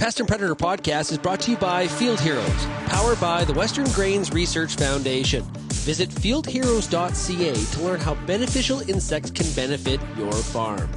Pest and Predator podcast is brought to you by Field Heroes, powered by the Western Grains Research Foundation. Visit fieldheroes.ca to learn how beneficial insects can benefit your farm.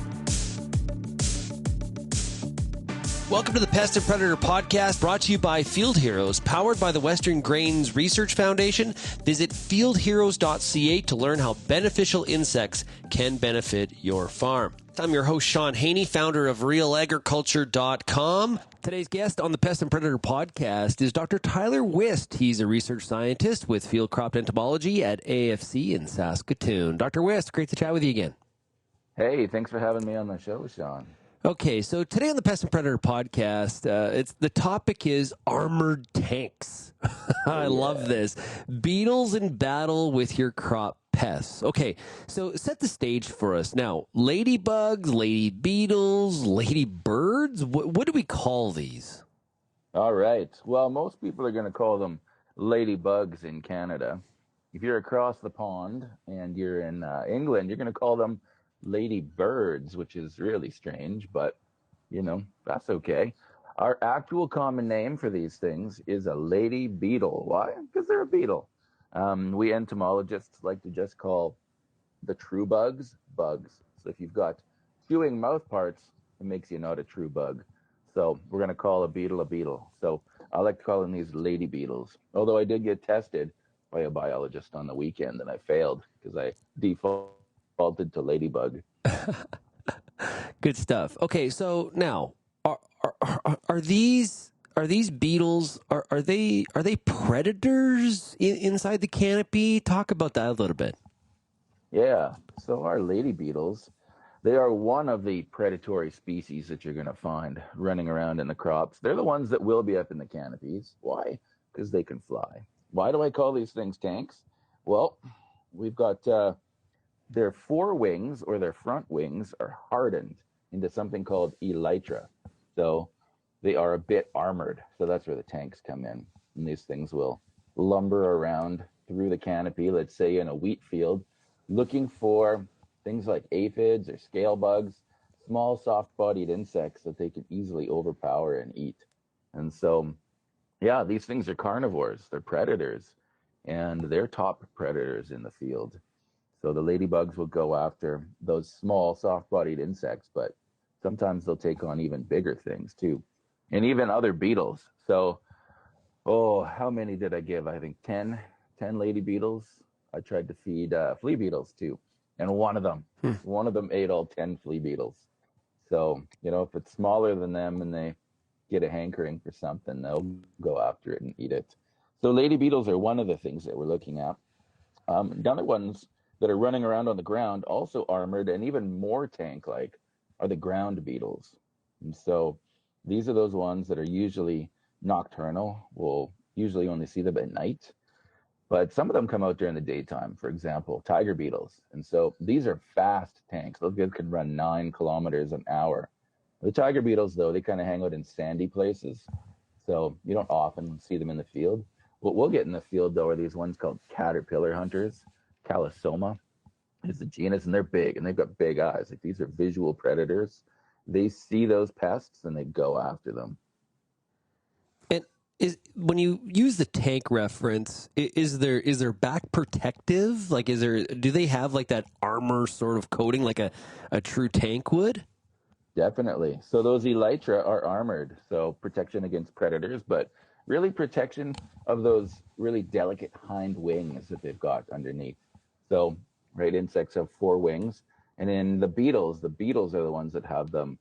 Welcome to the Pest and Predator podcast, brought to you by Field Heroes, powered by the Western Grains Research Foundation. Visit fieldheroes.ca to learn how beneficial insects can benefit your farm. I'm your host, Sean Haney, founder of realagriculture.com. Today's guest on the Pest and Predator podcast is Dr. Tyler Wist. He's a research scientist with Field Crop Entomology at AAFC in Saskatoon. Dr. Wist, great to chat with you again. Hey, thanks for having me on the show, Sean. Okay, so today on the Pest and Predator podcast, the topic is armored tanks. I love this. Beetles in battle with your crop pests. Okay, so set the stage for us. Now, ladybugs, lady beetles, ladybirds, what do we call these? All right. Well, most people are going to call them ladybugs in Canada. If you're across the pond and you're in England, you're going to call them ladybirds, which is really strange, but you know, that's okay. Our actual common name for these things is a lady beetle. Why? Because they're a beetle. We entomologists like to just call the true bugs bugs. So if you've got chewing mouth parts, it makes you not a true bug. So we're going to call a beetle a beetle. So I like to call them these lady beetles. Although I did get tested by a biologist on the weekend and I failed because I defaulted to ladybug. Good stuff. Okay, so now are these beetles are they predators inside the canopy? Talk about that a little bit. Yeah. So our lady beetles, they are one of the predatory species that you're going to find running around in the crops. They're the ones that will be up in the canopies. Why? Because they can fly. Why do I call these things tanks? Well, we've got their forewings, or their front wings, are hardened into something called elytra. So they are a bit armored. So that's where the tanks come in. And these things will lumber around through the canopy, let's say in a wheat field, looking for things like aphids or scale bugs, small soft-bodied insects that they can easily overpower and eat. And so, yeah, these things are carnivores. They're predators. And they're top predators in the field. So the ladybugs will go after those small, soft-bodied insects, but sometimes they'll take on even bigger things too, and even other beetles. So, how many did I give? I think 10 lady beetles. I tried to feed flea beetles too, and one of them ate all 10 flea beetles. So, you know, if it's smaller than them and they get a hankering for something, they'll go after it and eat it. So lady beetles are one of the things that we're looking at. The other ones that are running around on the ground, also armored and even more tank-like, are the ground beetles. And so these are those ones that are usually nocturnal. We'll usually only see them at night, but some of them come out during the daytime. For example, tiger beetles. And so these are fast tanks. Those guys can run 9 kilometers an hour. The tiger beetles, though, they kind of hang out in sandy places, so you don't often see them in the field. What we'll get in the field, though, are these ones called caterpillar hunters. Calisoma is the genus, and they're big, and they've got big eyes. Like, these are visual predators. They see those pests and they go after them. And when you use the tank reference, is there back protective? Like, do they have like that armor sort of coating like a true tank would? Definitely. So those elytra are armored, so protection against predators, but really protection of those really delicate hind wings that they've got underneath. So, right, insects have 4 wings, and in the beetles are the ones that have them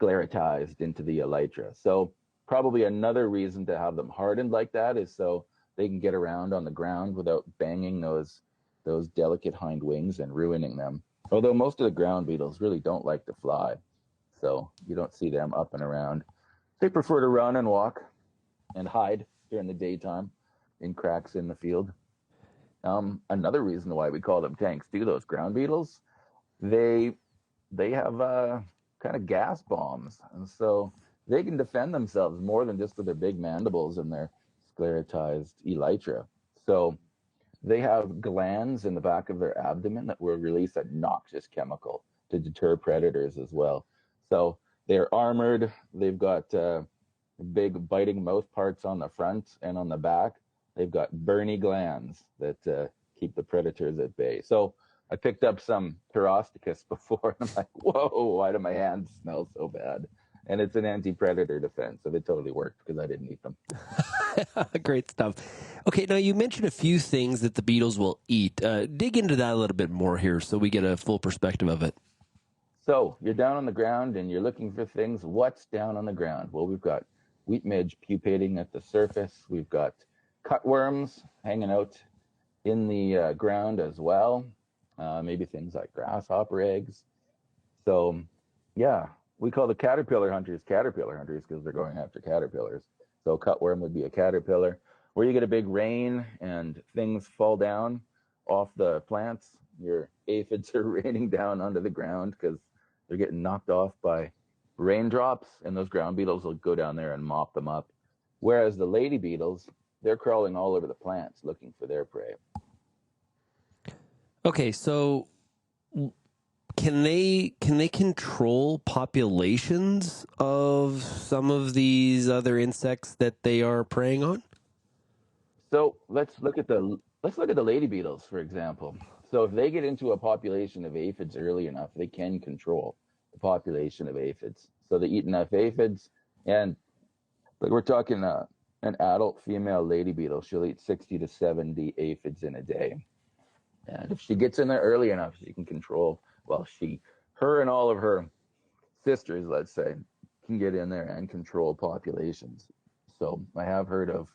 sclerotized into the elytra. So probably another reason to have them hardened like that is so they can get around on the ground without banging those delicate hind wings and ruining them. Although most of the ground beetles really don't like to fly, so you don't see them up and around. They prefer to run and walk and hide during the daytime in cracks in the field. Another reason why we call them tanks too, those ground beetles, they have kind of gas bombs, and so they can defend themselves more than just with their big mandibles and their sclerotized elytra. So they have glands in the back of their abdomen that will release a noxious chemical to deter predators as well. So they're armored. They've got big biting mouth parts on the front and on the back. They've got burny glands that keep the predators at bay. So I picked up some Pyrosticus before, and I'm like, whoa, why do my hands smell so bad? And it's an anti-predator defense, so it totally worked because I didn't eat them. Great stuff. Okay, now you mentioned a few things that the beetles will eat. Dig into that a little bit more here so we get a full perspective of it. So you're down on the ground and you're looking for things. What's down on the ground? Well, we've got wheat midge pupating at the surface. We've got cutworms hanging out in the ground as well. Maybe things like grasshopper eggs. So, yeah, we call the caterpillar hunters because they're going after caterpillars. So, cutworm would be a caterpillar. Where you get a big rain and things fall down off the plants, your aphids are raining down onto the ground because they're getting knocked off by raindrops, and those ground beetles will go down there and mop them up. Whereas the lady beetles, they're crawling all over the plants looking for their prey. Okay, so can they control populations of some of these other insects that they are preying on? So let's look at the lady beetles, for example. So if they get into a population of aphids early enough, they can control the population of aphids. So they eat enough aphids, and like we're talking an adult female lady beetle, she'll eat 60 to 70 aphids in a day. And if she gets in there early enough, she can control, well, her and all of her sisters, let's say, can get in there and control populations. So I have heard of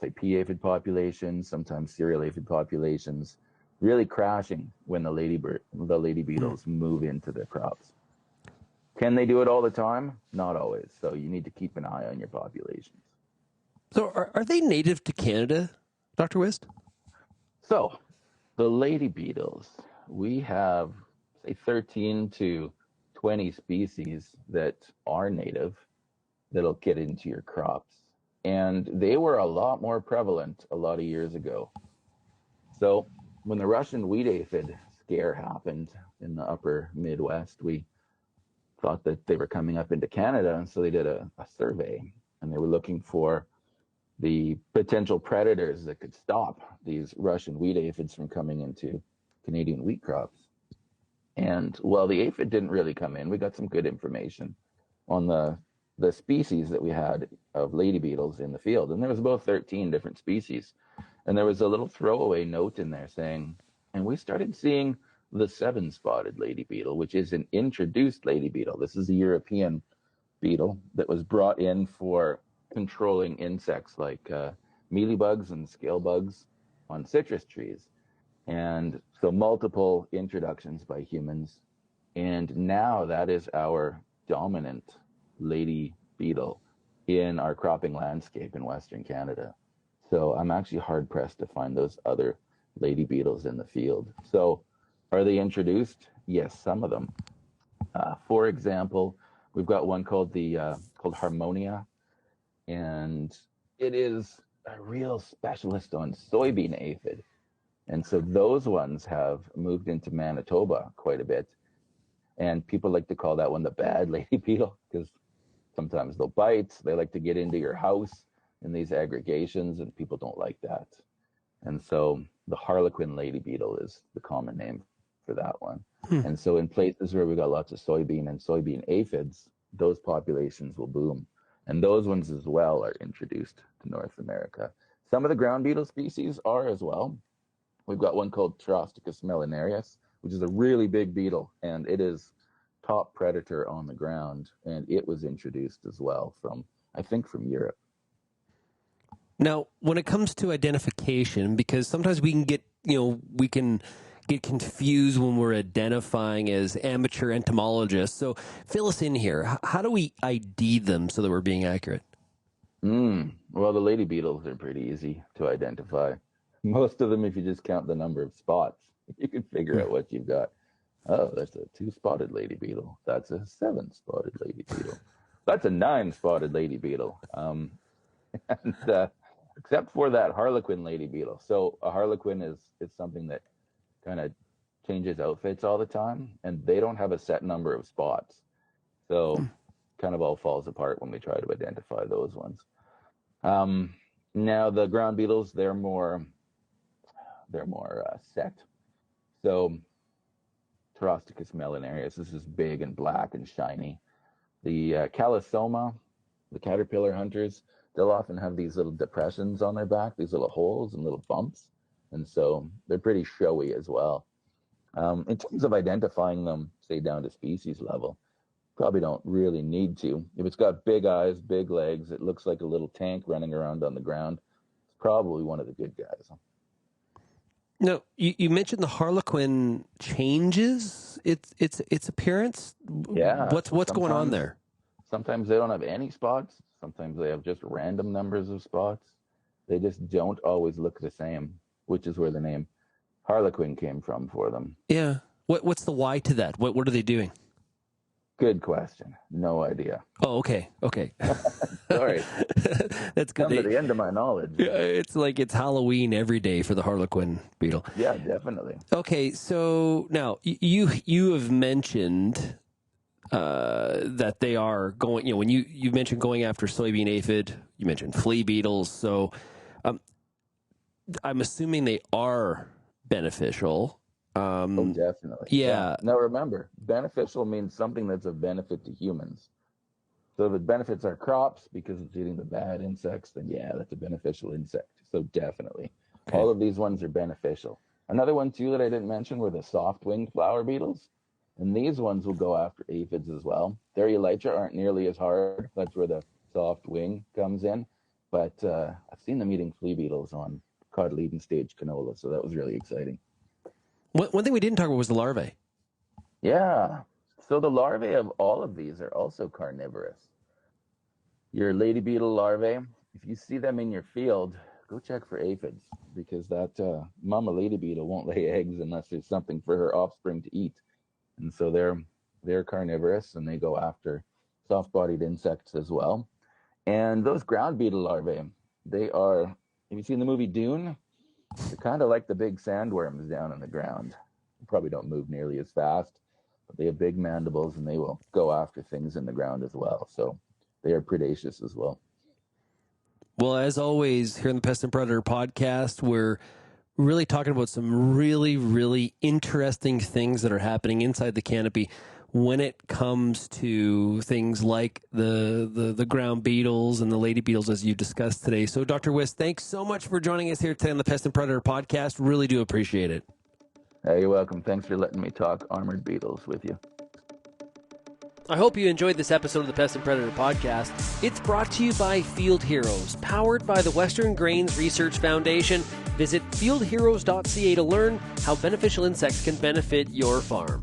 say pea aphid populations, sometimes cereal aphid populations, really crashing when the lady beetles move into the crops. Can they do it all the time? Not always. So you need to keep an eye on your populations. So are they native to Canada, Dr. Wist? So the lady beetles, we have say 13 to 20 species that are native that'll get into your crops. And they were a lot more prevalent a lot of years ago. So when the Russian wheat aphid scare happened in the upper Midwest, we thought that they were coming up into Canada. And so they did a survey, and they were looking for the potential predators that could stop these Russian wheat aphids from coming into Canadian wheat crops. And well, the aphid didn't really come in. We got some good information on the species that we had of lady beetles in the field. And there was about 13 different species. And there was a little throwaway note in there saying, and we started seeing the 7-spotted lady beetle, which is an introduced lady beetle. This is a European beetle that was brought in for controlling insects like mealybugs and scale bugs on citrus trees. And so multiple introductions by humans. And now that is our dominant lady beetle in our cropping landscape in Western Canada. So I'm actually hard pressed to find those other lady beetles in the field. So are they introduced? Yes, some of them. For example, we've got one called called Harmonia, and it is a real specialist on soybean aphid. And so those ones have moved into Manitoba quite a bit. And people like to call that one the bad lady beetle because sometimes they'll bite. They like to get into your house in these aggregations, and people don't like that. And so the harlequin lady beetle is the common name for that one. And so in places where we've got lots of soybean and soybean aphids, those populations will boom. And those ones as well are introduced to North America. Some of the ground beetle species are as well. We've got one called Pyrosticus melanarius, which is a really big beetle, and it is top predator on the ground, and it was introduced as well from, I think, from Europe. Now, when it comes to identification, because sometimes we can get confused when we're identifying as amateur entomologists. So fill us in here. How do we ID them so that we're being accurate? Well, the lady beetles are pretty easy to identify. Most of them, if you just count the number of spots, you can figure out what you've got. Oh, that's a 2-spotted lady beetle. That's a 7-spotted lady beetle. That's a 9-spotted lady beetle. And except for that harlequin lady beetle. So a harlequin is something that kind of changes outfits all the time, and they don't have a set number of spots. So kind of all falls apart when we try to identify those ones. Now the ground beetles, they're more set. So Pterosticus melanarius, this is big and black and shiny. The Calisoma, the caterpillar hunters, they'll often have these little depressions on their back, these little holes and little bumps. And so they're pretty showy as well. In terms of identifying them, say down to species level, probably don't really need to. If it's got big eyes, big legs, it looks like a little tank running around on the ground, it's probably one of the good guys. No, you mentioned the harlequin changes its appearance. Yeah. What's going on there? Sometimes they don't have any spots. Sometimes they have just random numbers of spots. They just don't always look the same, which is where the name harlequin came from for them. Yeah. What's the why to that? What are they doing? Good question. No idea. Oh, okay. Sorry. That's good. Come to the end of my knowledge. It's like it's Halloween every day for the harlequin beetle. Yeah, definitely. Okay, so now you have mentioned that they are going. You know, when you mentioned going after soybean aphid, you mentioned flea beetles. So I'm assuming they are beneficial. Oh, definitely. Yeah. Now remember, beneficial means something that's of benefit to humans. So if it benefits our crops because it's eating the bad insects, then yeah, that's a beneficial insect. So definitely. Okay. All of these ones are beneficial. Another one too that I didn't mention were the soft-winged flower beetles. And these ones will go after aphids as well. Their elytra aren't nearly as hard. That's where the soft wing comes in. But I've seen them eating flea beetles on cotyledon stage canola, so that was really exciting. One thing we didn't talk about was the larvae. Yeah. So the larvae of all of these are also carnivorous. Your lady beetle larvae, if you see them in your field, go check for aphids, because that mama lady beetle won't lay eggs unless there's something for her offspring to eat. And so they're carnivorous, and they go after soft-bodied insects as well. And those ground beetle larvae, have you seen the movie Dune? They're kind of like the big sandworms down in the ground. They probably don't move nearly as fast, but they have big mandibles, and they will go after things in the ground as well. So they are predaceous as well. Well, as always, here in the Pest and Predator podcast, we're really talking about some really, really interesting things that are happening inside the canopy when it comes to things like the ground beetles and the lady beetles, as you discussed today. So, Dr. Wist, thanks so much for joining us here today on the Pest and Predator podcast. Really do appreciate it. Hey, you're welcome. Thanks for letting me talk armored beetles with you. I hope you enjoyed this episode of the Pest and Predator podcast. It's brought to you by Field Heroes, powered by the Western Grains Research Foundation. Visit fieldheroes.ca to learn how beneficial insects can benefit your farm.